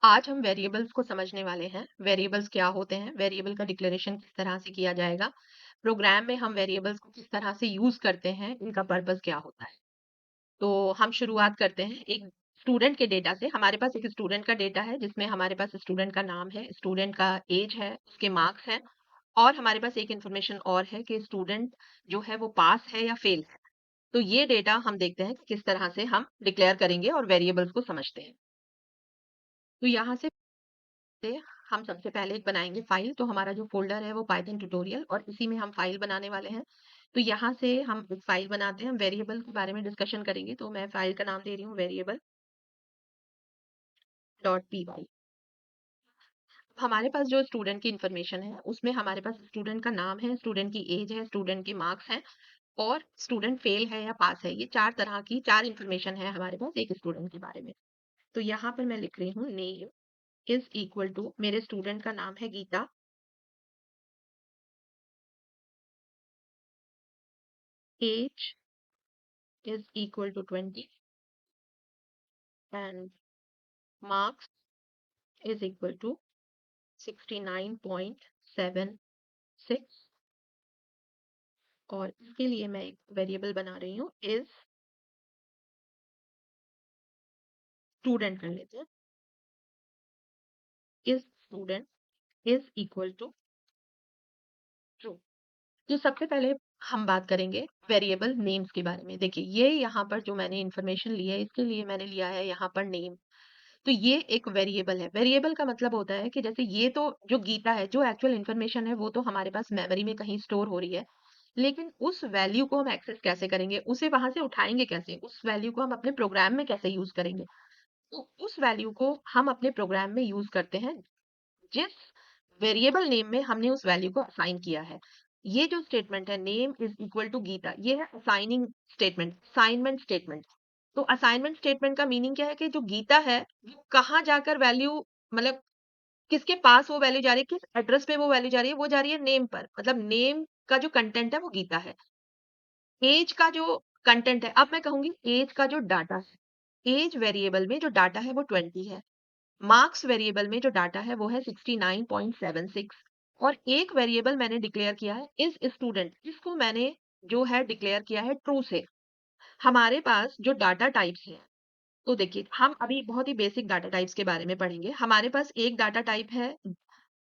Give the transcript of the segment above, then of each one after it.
आज हम वेरिएबल्स को समझने वाले हैं। वेरिएबल्स क्या होते हैं, वेरिएबल का डिक्लेरेशन किस तरह से किया जाएगा, प्रोग्राम में हम वेरिएबल्स को किस तरह से यूज करते हैं, इनका पर्पस क्या होता है। तो हम शुरुआत करते हैं एक स्टूडेंट के डेटा से। हमारे पास एक स्टूडेंट का डेटा है जिसमें हमारे पास स्टूडेंट का नाम है, स्टूडेंट का एज है, उसके मार्क्स हैं और हमारे पास एक इन्फॉर्मेशन और है कि स्टूडेंट जो है वो पास है या फेल है। तो ये डेटा हम देखते हैं कि किस तरह से हम डिक्लेयर करेंगे और वेरिएबल्स को समझते हैं। तो यहाँ से हम सबसे पहले एक बनाएंगे फाइल। तो हमारा जो फोल्डर है वो पाइथन ट्यूटोरियल और इसी में हम फाइल बनाने वाले हैं। तो यहाँ से हम एक फाइल बनाते हैं, हम वेरिएबल के बारे में डिस्कशन करेंगे। तो मैं फाइल का नाम दे रही हूँ वेरिएबल डॉट पी वाई। हमारे पास जो स्टूडेंट की इंफॉर्मेशन है उसमें हमारे पास स्टूडेंट का नाम है, स्टूडेंट की एज है, स्टूडेंट के मार्क्स हैं और स्टूडेंट फेल है या पास है। ये चार तरह की चार इंफॉर्मेशन है हमारे पास एक स्टूडेंट के बारे में। तो यहाँ पर मैं लिख रही हूँ नेम इज इक्वल टू, मेरे स्टूडेंट का नाम है Geeta, age is equal to 20 and marks is equal to 69.76। और इसके लिए मैं एक वेरिएबल बना रही हूँ is student कर लेते हैं। is student is equal to true। तो सबसे पहले हम बात करेंगे वेरिएबल नेम्स के बारे में। देखिए ये यहाँ पर जो मैंने इंफॉर्मेशन ली है इसके लिए मैंने लिया है यहाँ पर नेम। तो ये एक वेरिएबल है। वेरिएबल का मतलब होता है कि जैसे ये तो जो गीता है, जो एक्चुअल इन्फॉर्मेशन है वो तो हमारे पास मेमोरी में कहीं स्टोर हो रही है, लेकिन उस वैल्यू को हम एक्सेस कैसे करेंगे, उसे वहां से उठाएंगे कैसे, उस वैल्यू को हम अपने प्रोग्राम में कैसे यूज करेंगे। तो उस वैल्यू को हम अपने प्रोग्राम में यूज करते हैं जिस वेरिएबल नेम में हमने उस वैल्यू को असाइन किया है। ये जो स्टेटमेंट है name is equal to Geeta, ये है असाइनिंग स्टेटमेंट, असाइनमेंट स्टेटमेंट। तो असाइनमेंट स्टेटमेंट का मीनिंग क्या है कि जो गीता है वो कहाँ जाकर वैल्यू, मतलब किसके पास वो वैल्यू जा रही है, किस एड्रेस पे वो वैल्यू जा रही है, वो जा रही है नेम पर। मतलब नेम का जो कंटेंट है वो गीता है। एज का जो कंटेंट है, अब मैं कहूंगी एज का जो डाटा है, एज वेरिएबल में जो डाटा है वो 20 है। मार्क्स वेरिएबल में जो डाटा है वो है 69.76। और एक वेरिएबल मैंने डिक्लेयर किया है इस स्टूडेंट, इसको मैंने जो है डिक्लेयर किया है ट्रू से। हमारे पास जो डाटा टाइप्स हैं, तो देखिए हम अभी बहुत ही बेसिक डाटा टाइप्स के बारे में पढ़ेंगे। हमारे पास एक डाटा टाइप है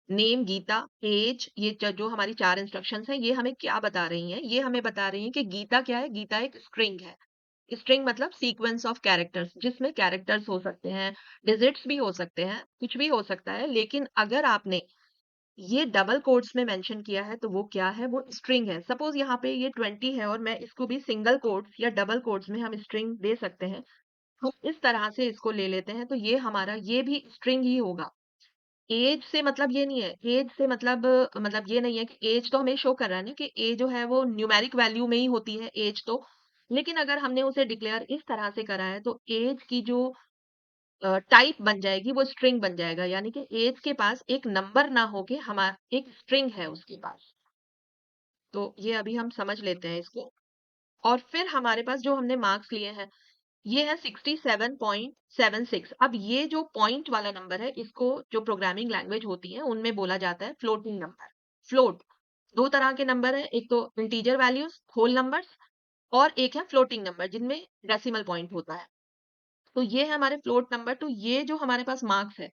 नेम गीता, एज। ये जो हमारी चार इंस्ट्रक्शंस हैं ये हमें क्या बता रही हैं, ये हमें बता रही हैं कि गीता क्या है, गीता एक स्ट्रिंग है। स्ट्रिंग मतलब सीक्वेंस ऑफ कैरेक्टर्स, जिसमें कैरेक्टर्स हो सकते हैं, डिजिट्स भी हो सकते हैं, कुछ भी हो सकता है। लेकिन अगर आपने ये डबल कोट्स में मेंशन किया है तो वो क्या है, वो स्ट्रिंग है। सपोज यहाँ पे ये 20 है और मैं इसको भी सिंगल कोट्स या डबल कोट्स में हम स्ट्रिंग दे सकते हैं। हम इस तरह से इसको ले लेते हैं तो ये हमारा ये भी स्ट्रिंग ही होगा। एज से मतलब ये नहीं है, एज से मतलब ये नहीं है कि एज तो हमें शो कर रहा है ना कि एज जो है वो न्यूमेरिक वैल्यू में ही होती है एज तो। लेकिन अगर हमने उसे डिक्लेयर इस तरह से करा है तो एज की जो टाइप बन जाएगी वो स्ट्रिंग बन जाएगा, यानी कि एज के पास एक नंबर ना होके हमारा एक स्ट्रिंग है उसके पास। तो ये अभी हम समझ लेते हैं इसको। और फिर हमारे पास जो हमने मार्क्स लिए हैं ये है 67.76। अब ये जो पॉइंट वाला नंबर है इसको जो प्रोग्रामिंग लैंग्वेज होती है उनमें बोला जाता है फ्लोटिंग नंबर। फ्लोट दो तरह के नंबर है, एक तो इंटीजर वैल्यूज होल नंबर्स और एक है फ्लोटिंग नंबर जिनमें डेसिमल पॉइंट होता है। तो ये है हमारे फ्लोट नंबर। तो ये जो हमारे पास मार्क्स है,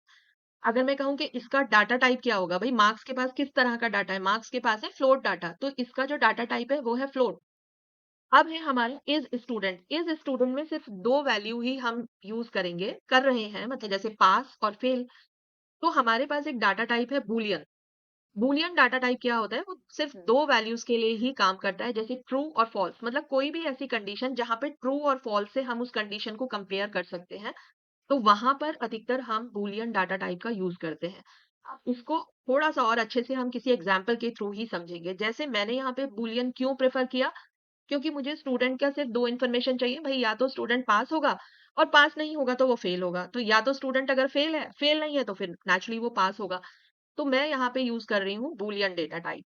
अगर मैं कहूँ कि इसका डाटा टाइप क्या होगा, भाई मार्क्स के पास किस तरह का डाटा है, मार्क्स के पास है फ्लोट डाटा, तो इसका जो डाटा टाइप है वो है फ्लोट। अब है हमारा इज स्टूडेंट। इज स्टूडेंट में सिर्फ दो वैल्यू ही हम यूज करेंगे, कर रहे हैं, मतलब जैसे पास और फेल। तो हमारे पास एक डाटा टाइप है बूलियन। बूलियन डाटा टाइप क्या होता है, वो सिर्फ दो वैल्यूज के लिए ही काम करता है, जैसे ट्रू और फॉल्स। मतलब कोई भी ऐसी कंडीशन जहां पे ट्रू और फॉल्स से हम उस कंडीशन को कंपेयर कर सकते हैं, तो वहां पर अधिकतर हम बूलियन डाटा टाइप का यूज करते हैं। अब इसको थोड़ा सा और अच्छे से हम किसी एग्जाम्पल के थ्रू ही समझेंगे। जैसे मैंने यहाँ पे बूलियन क्यों प्रेफर किया, क्योंकि मुझे स्टूडेंट का सिर्फ दो इन्फॉर्मेशन चाहिए भाई, या तो स्टूडेंट पास होगा और पास नहीं होगा तो वो फेल होगा। तो या तो स्टूडेंट अगर फेल है, फेल नहीं है तो फिर नेचुरली वो पास होगा। तो मैं यहाँ पे यूज कर रही हूँ बूलियन डेटा टाइप।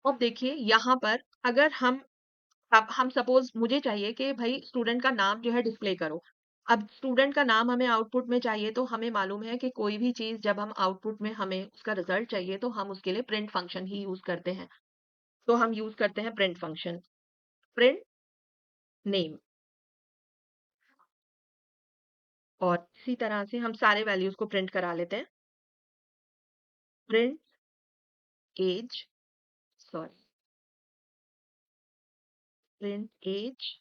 अब देखिए यहाँ पर अगर हम, अब हम सपोज मुझे चाहिए कि भाई स्टूडेंट का नाम जो है डिस्प्ले करो, अब स्टूडेंट का नाम हमें आउटपुट में चाहिए, तो हमें मालूम है कि कोई भी चीज़ जब हम आउटपुट में हमें उसका रिज़ल्ट चाहिए, तो हम उसके लिए प्रिंट फंक्शन ही यूज़ करते हैं। तो हम यूज़ करते हैं प्रिंट फंक्शन, प्रिंट नेम, और इसी तरह से हम सारे वैल्यूज़ को प्रिंट करा लेते हैं। Print age, sorry, print age,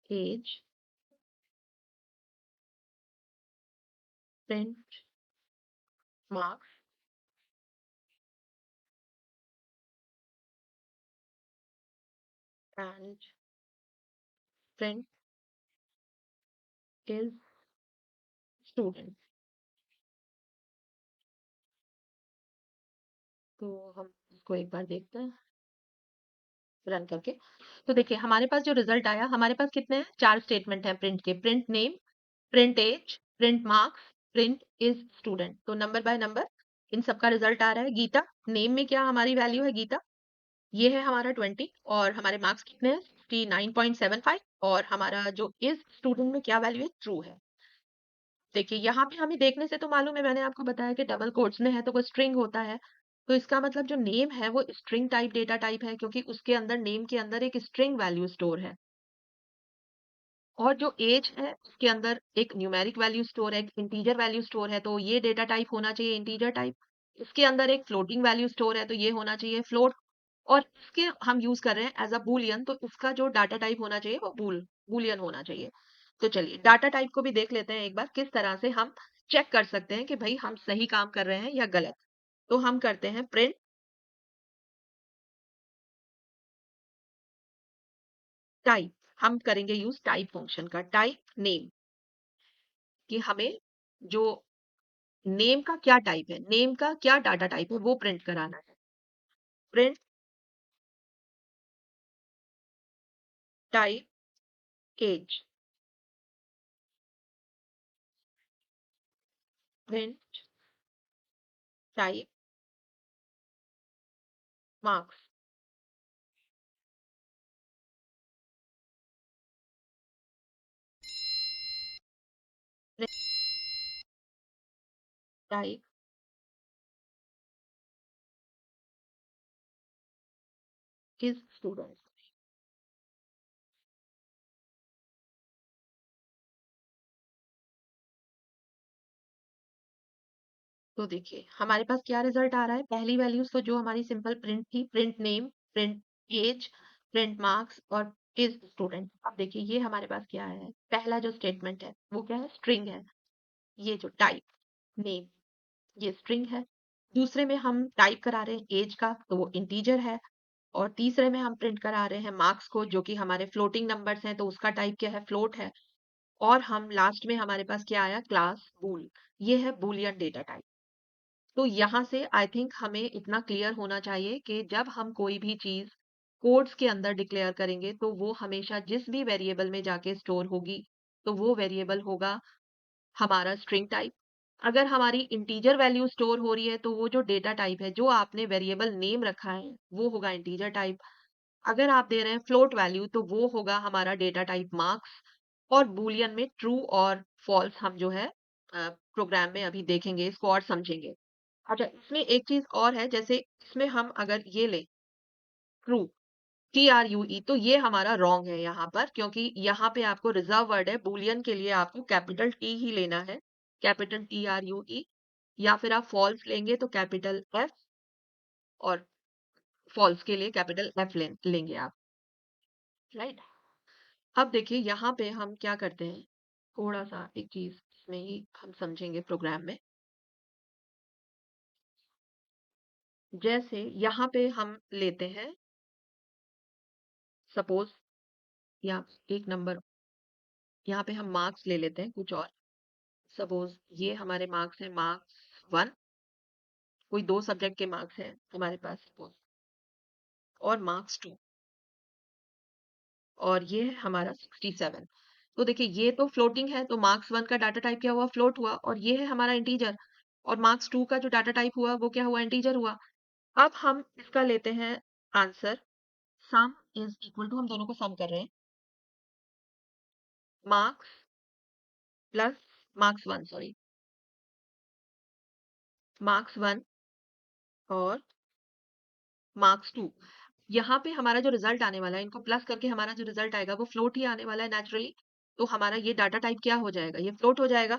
age, print marks and print is student. तो हम इसको एक बार देखते हैं रन करके। तो देखिए हमारे पास जो रिजल्ट आया, हमारे पास कितने हैं, 4 स्टेटमेंट हैं प्रिंट के। Print name, print age, print marks, print is student. तो नंबर बाय नंबर इन सबका रिजल्ट आ रहा है। गीता, नेम में क्या हमारी वैल्यू है गीता, ये है हमारा 20, और हमारे मार्क्स कितने हैं 69.75, और हमारा जो इज स्टूडेंट में क्या वैल्यू है, ट्रू है। देखिए यहाँ पे हमें देखने से तो मालूम है, मैंने आपको बताया कि डबल कोट्स में है तो वो स्ट्रिंग होता है। तो इसका मतलब जो नेम है वो स्ट्रिंग टाइप डेटा टाइप है, क्योंकि उसके अंदर नेम के अंदर एक स्ट्रिंग वैल्यू स्टोर है। और जो एज है उसके अंदर एक न्यूमेरिक वैल्यू स्टोर है, एक इंटीजर वैल्यू स्टोर है, तो ये डेटा टाइप होना चाहिए इंटीजर टाइप। इसके अंदर एक फ्लोटिंग वैल्यू स्टोर है, तो ये होना चाहिए फ्लोट। और इसके हम यूज कर रहे हैं एज अ बूलियन, तो इसका जो डाटा टाइप होना चाहिए वो बूलियन होना चाहिए। तो चलिए डाटा टाइप को भी देख लेते हैं एक बार, किस तरह से हम चेक कर सकते हैं कि भाई हम सही काम कर रहे हैं या गलत। तो हम करते हैं प्रिंट टाइप, हम करेंगे यूज टाइप फंक्शन का, टाइप नेम, कि हमें जो नेम का क्या टाइप है, नेम का क्या डाटा टाइप है वो प्रिंट कराना है। Print type age, print type marks, print type is student. तो देखिए हमारे पास क्या रिजल्ट आ रहा है। पहली वैल्यूज तो जो हमारी सिंपल प्रिंट थी, print name, print age, print marks और इज स्टूडेंट। अब देखिए ये हमारे पास क्या है, पहला जो स्टेटमेंट है वो क्या है, स्ट्रिंग है। ये जो टाइप नेम, ये स्ट्रिंग है। दूसरे में हम टाइप करा रहे हैं एज का, तो वो इंटीजर है। और तीसरे में हम प्रिंट करा रहे हैं मार्क्स को, जो कि हमारे फ्लोटिंग नंबर्स हैं, तो उसका टाइप क्या है, फ्लोट है। और हम लास्ट में हमारे पास क्या आया, क्लास बूल, ये है बूलियन डेटा टाइप। तो यहाँ से आई थिंक हमें इतना क्लियर होना चाहिए कि जब हम कोई भी चीज कोड्स के अंदर डिक्लेयर करेंगे, तो वो हमेशा जिस भी वेरिएबल में जाके स्टोर होगी, तो वो वेरिएबल होगा हमारा स्ट्रिंग टाइप। अगर हमारी इंटीजर वैल्यू स्टोर हो रही है, तो वो जो डेटा टाइप है जो आपने वेरिएबल नेम रखा है वो होगा इंटीजर टाइप। अगर आप दे रहे हैं फ्लोट वैल्यू, तो वो होगा हमारा डेटा टाइप मार्क्स। और बूलियन में ट्रू और फॉल्स हम जो है प्रोग्राम में अभी देखेंगे इसको और समझेंगे। अच्छा, इसमें एक चीज और है, जैसे इसमें हम अगर ये ले ट्रू, TRUE, तो ये हमारा रॉन्ग है यहाँ पर, क्योंकि यहाँ पे आपको रिजर्व वर्ड है, बूलियन के लिए आपको कैपिटल टी ही लेना है, कैपिटल TRUE। या फिर आप फॉल्स लेंगे तो कैपिटल एफ, और फॉल्स के लिए कैपिटल एफ लेंगे आप, राइट। अब देखिए यहाँ पे हम क्या करते हैं, थोड़ा सा एक चीज इसमें ही हम समझेंगे प्रोग्राम में। जैसे यहाँ पे हम लेते हैं, सपोज, या एक नंबर, यहाँ पे हम मार्क्स ले लेते हैं कुछ और। सपोज ये हमारे मार्क्स हैं, मार्क्स 1, कोई 2 सब्जेक्ट के मार्क्स हैं हमारे पास सपोज, और मार्क्स 2, और ये है हमारा 67। तो देखिए ये तो फ्लोटिंग है, तो मार्क्स 1 का डाटा टाइप क्या हुआ, फ्लोट हुआ, और ये है हमारा इंटीजर। और मार्क्स 2 का जो डाटा टाइप हुआ वो क्या हुआ, इंटीजर हुआ। अब हम इसका लेते हैं answer, sum is equal to, हम दोनों को सम कर रहे हैं, marks plus marks one, sorry, marks one और मार्क्स टू। यहाँ पे हमारा जो रिजल्ट आने वाला है, इनको प्लस करके हमारा जो रिजल्ट आएगा वो फ्लोट ही आने वाला है नेचुरली। तो हमारा ये डाटा टाइप क्या हो जाएगा, ये फ्लोट हो जाएगा।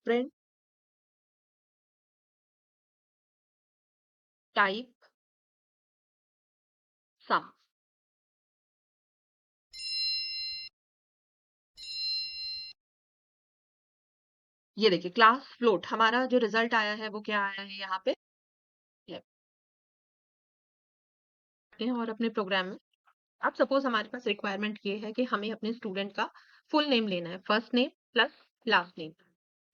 प्रिंट टाइप सम। ये देखिए क्लास फ्लोट, हमारा जो रिजल्ट आया है वो क्या आया है यहाँ पे, ये हैं और अपने प्रोग्राम में। अब सपोज हमारे पास रिक्वायरमेंट ये है कि हमें अपने स्टूडेंट का फुल नेम लेना है, first name plus last name.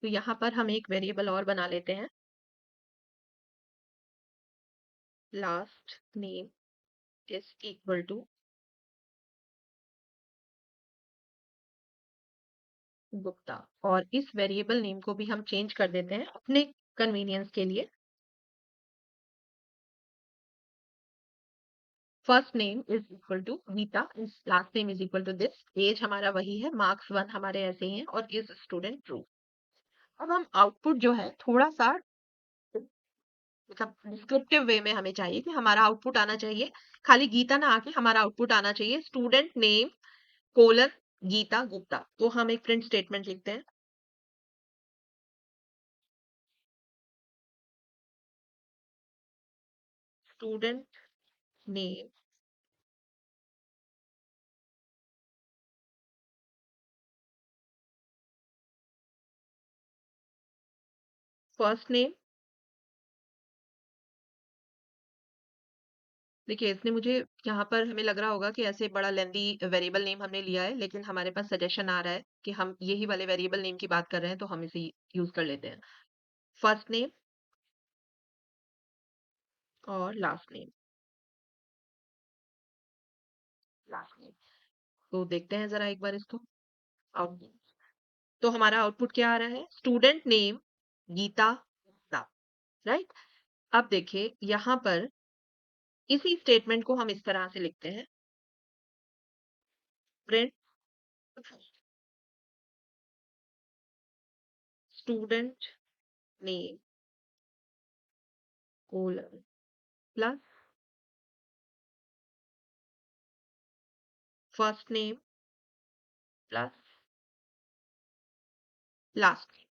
तो यहाँ पर हम एक वेरिएबल और बना लेते हैं, last name is equal to Gupta, और इस वेरिएबल नेम को भी हम चेंज कर देते हैं अपने कन्वीनियंस के लिए। First name is equal to Geeta, last name is equal to this, age हमारा वही है, मार्क्स वन हमारे ऐसे ही हैं, और इज स्टूडेंट ट्रू। अब हम आउटपुट जो है थोड़ा सा मतलब डिस्क्रिप्टिव वे में हमें चाहिए कि हमारा आउटपुट आना चाहिए, खाली गीता ना आके हमारा आउटपुट आना चाहिए student name colon Geeta Gupta. तो हम एक प्रिंट स्टेटमेंट लिखते हैं, स्टूडेंट नेम फर्स्ट नेम। देखिए इसने मुझे यहाँ पर हमें लग रहा होगा कि ऐसे बड़ा लेंदी वेरिएबल नेम हमने लिया है, लेकिन हमारे पास सजेशन आ रहा है कि हम यही वाले वेरिएबल नेम की बात कर रहे हैं, तो हम इसे यूज कर लेते हैं, फर्स्ट नेम और लास्ट नेम, लास्ट नेम। तो देखते हैं जरा एक बार इसको, आउटपुट। तो हमारा आउटपुट क्या आ रहा है, student name Geeta Gupta, right. अब देखिए यहाँ पर इसी स्टेटमेंट को हम इस तरह से लिखते हैं, print student name colon plus first name plus last.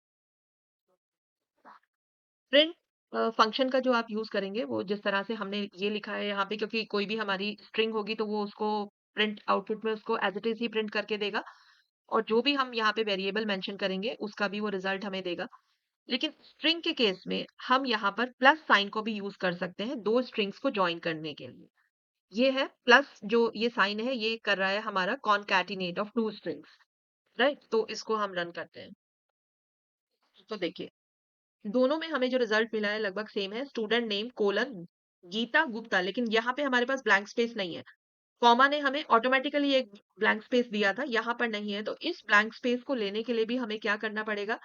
Print function का जो आप यूज करेंगे वो जिस तरह से हमने ये लिखा है यहाँ पे, क्योंकि कोई भी हमारी स्ट्रिंग होगी तो वो उसको प्रिंट आउटपुट में उसको एज इट इज ही प्रिंट करके देगा, और जो भी हम यहाँ पे वेरिएबल मेंशन करेंगे उसका भी वो रिजल्ट हमें देगा। लेकिन स्ट्रिंग के केस में हम यहाँ पर प्लस साइन को भी यूज कर सकते हैं दो स्ट्रिंग्स को ज्वाइन करने के लिए। ये है प्लस, जो ये साइन है ये कर रहा है हमारा concatenate of two strings, right. तो इसको हम रन करते हैं, तो देखिए दोनों में हमें जो रिजल्ट मिला है लगभग सेम है, student name colon Geeta Gupta, लेकिन यहाँ पे हमारे पास ब्लैंक स्पेस नहीं है, कॉमा ने हमें ऑटोमेटिकली एक ब्लैंक स्पेस दिया था, यहाँ पर नहीं है। तो इस ब्लैंक स्पेस को लेने के लिए भी हमें क्या करना पड़ेगा,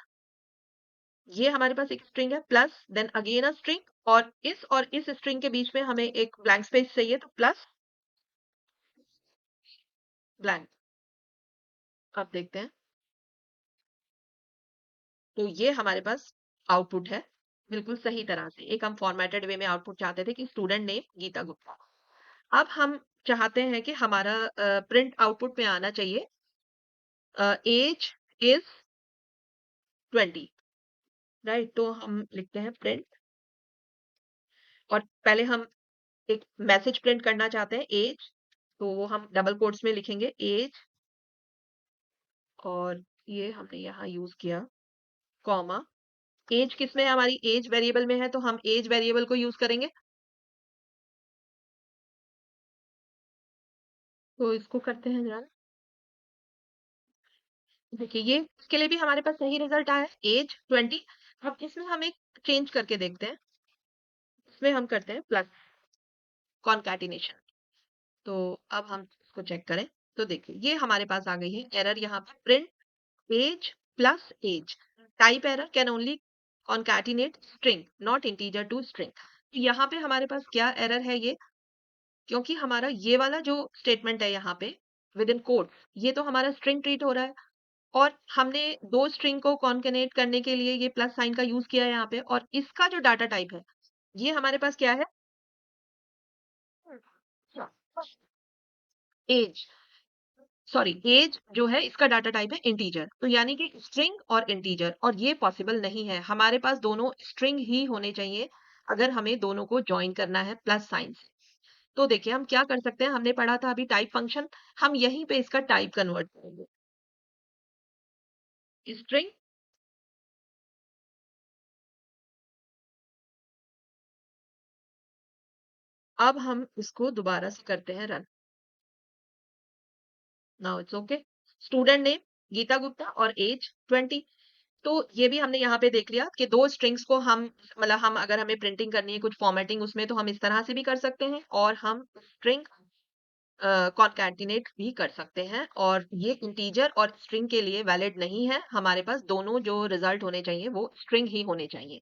ये हमारे पास एक स्ट्रिंग है plus then again a string, और इस स्ट्रिंग के बीच में हमें एक ब्लैंक स्पेस चाहिए, तो प्लस ब्लैंक। अब देखते हैं, तो ये हमारे पास आउटपुट है बिल्कुल सही तरह से, एक हम फॉर्मेटेड वे में आउटपुट चाहते थे कि स्टूडेंट नेम गीता गुप्ता। अब हम चाहते हैं कि हमारा प्रिंट आउटपुट में आना चाहिए एज इज 20, राइट। तो हम लिखते हैं प्रिंट, और पहले हम एक मैसेज प्रिंट करना चाहते हैं एज, तो वो हम डबल कोट्स में लिखेंगे एज, और ये हमने यहाँ यूज किया कॉमा। एज किसमें है, हमारी एज वेरिएबल में है, तो हम एज वेरिएबल को यूज करेंगे। तो इसको करते हैं जरा, देखिए ये इसके लिए भी हमारे पास सही रिजल्ट आया है एज 20। अब इसमें हम एक चेंज करके देखते हैं, इसमें हम करते हैं प्लस कॉनकैटिनेशन। तो अब हम इसको चेक करें, तो देखिए ये हमारे पास आ गई है एरर यहाँ पर, print age plus age, type error, can only concatenate string not integer to string। यहाँ पे हमारे पास क्या एरर है ये, क्योंकि हमारा ये वाला जो स्टेटमेंट है यहाँ पे विद इन कोट, ये तो हमारा स्ट्रिंग ट्रीट हो रहा है और हमने दो स्ट्रिंग को कॉन्केनेट करने के लिए ये प्लस साइन का यूज किया है यहाँ पे, और इसका जो डाटा टाइप है ये हमारे पास क्या है, एज, सॉरी एज जो है इसका डाटा टाइप है इंटीजर, तो यानी कि स्ट्रिंग और इंटीजर, और ये पॉसिबल नहीं है, हमारे पास दोनों स्ट्रिंग ही होने चाहिए अगर हमें दोनों को ज्वाइन करना है प्लस साइन से। तो देखिए हम क्या कर सकते हैं, हमने पढ़ा था अभी टाइप फंक्शन, हम यहीं पे इसका टाइप कन्वर्ट करेंगे, स्ट्रिंग, अब हम इसको दोबारा से करते हैं run, now it's okay. Student name Geeta Gupta और एज 20, तो ये भी हमने यहाँ पे देख लिया कि दो स्ट्रिंग्स को हम, मतलब हम अगर हमें प्रिंटिंग करनी है कुछ फॉर्मेटिंग उसमें, तो हम इस तरह से भी कर सकते हैं और हम स्ट्रिंग कॉन्कैटिनेट भी कर सकते हैं, और ये इंटीजर और स्ट्रिंग के लिए वैलिड नहीं है, हमारे पास दोनों जो रिजल्ट होने चाहिए वो स्ट्रिंग ही होने चाहिए।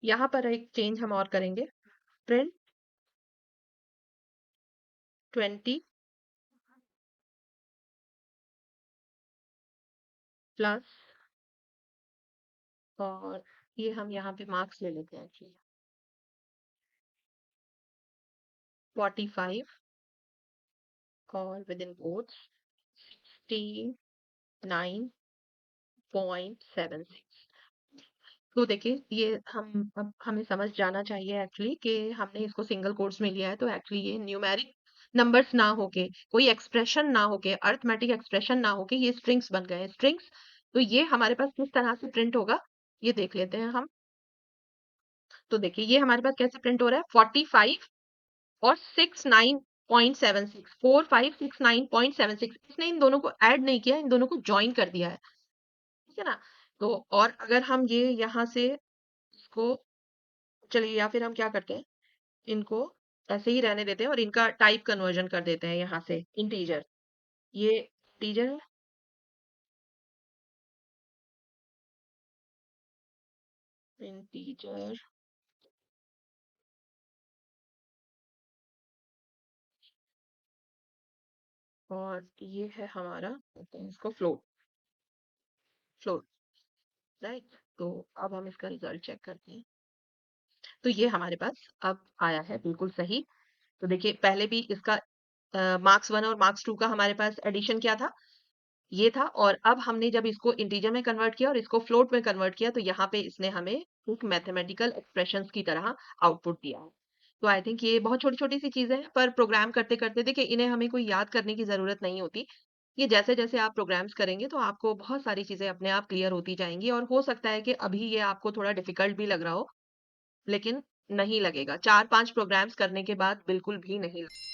यहाँ पर एक चेंज हम और करेंगे, प्रिंट 20 प्लस, और ये हम यहाँ पे मार्क्स ले लेते हैं एक्चुअली, 45 और विद इन कोट्स 69.76। तो देखिए ये हम, अब हमें समझ जाना चाहिए एक्चुअली कि हमने इसको सिंगल कोट्स में लिया है, तो एक्चुअली ये न्यूमेरिक नंबर्स ना होके, कोई एक्सप्रेशन ना होके, अरिथमेटिक एक्सप्रेशन ना होके ये स्ट्रिंग्स बन गए हैं, स्ट्रिंग्स। तो ये हमारे पास किस तरह से प्रिंट होगा ये देख लेते हैं हम। तो देखिए ये हमारे पास कैसे प्रिंट हो रहा है, 45 और 69.76, 4569.76, इसने इन दोनों को ऐड नहीं किया, इन दोनों को ज्वाइन कर दिया है, ठीक है ना। तो और अगर हम ये यहाँ से इसको, चलिए या फिर हम क्या करते हैं, इनको ऐसे ही रहने देते हैं और इनका टाइप कन्वर्जन कर देते हैं यहाँ से इंटीजर, ये इंटीजर है, इंटीजर, और ये है हमारा, कहते हैं इसको फ्लोट, फ्लोट, राइट। तो अब हम इसका रिजल्ट चेक करते हैं, तो ये हमारे पास अब आया है बिल्कुल सही। तो देखिए पहले भी इसका मार्क्स वन और मार्क्स टू का हमारे पास एडिशन क्या था, ये था, और अब हमने जब इसको इंटीजर में कन्वर्ट किया और इसको फ्लोट में कन्वर्ट किया, तो यहाँ पे इसने हमें एक मैथमेटिकल एक्सप्रेशंस की तरह आउटपुट दिया है। तो आई थिंक ये बहुत छोटी छोटी सी चीजें हैं, पर प्रोग्राम करते करते देखिए इन्हें हमें कोई याद करने की जरूरत नहीं होती, ये जैसे जैसे आप प्रोग्राम्स करेंगे तो आपको बहुत सारी चीजें अपने आप क्लियर होती जाएंगी, और हो सकता है कि अभी ये आपको थोड़ा डिफिकल्ट भी लग रहा हो, लेकिन नहीं लगेगा, 4-5 प्रोग्राम्स करने के बाद बिल्कुल भी नहीं लगेगा।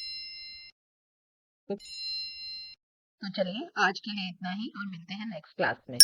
तो चलिए आज के लिए इतना ही, और मिलते हैं नेक्स्ट क्लास में।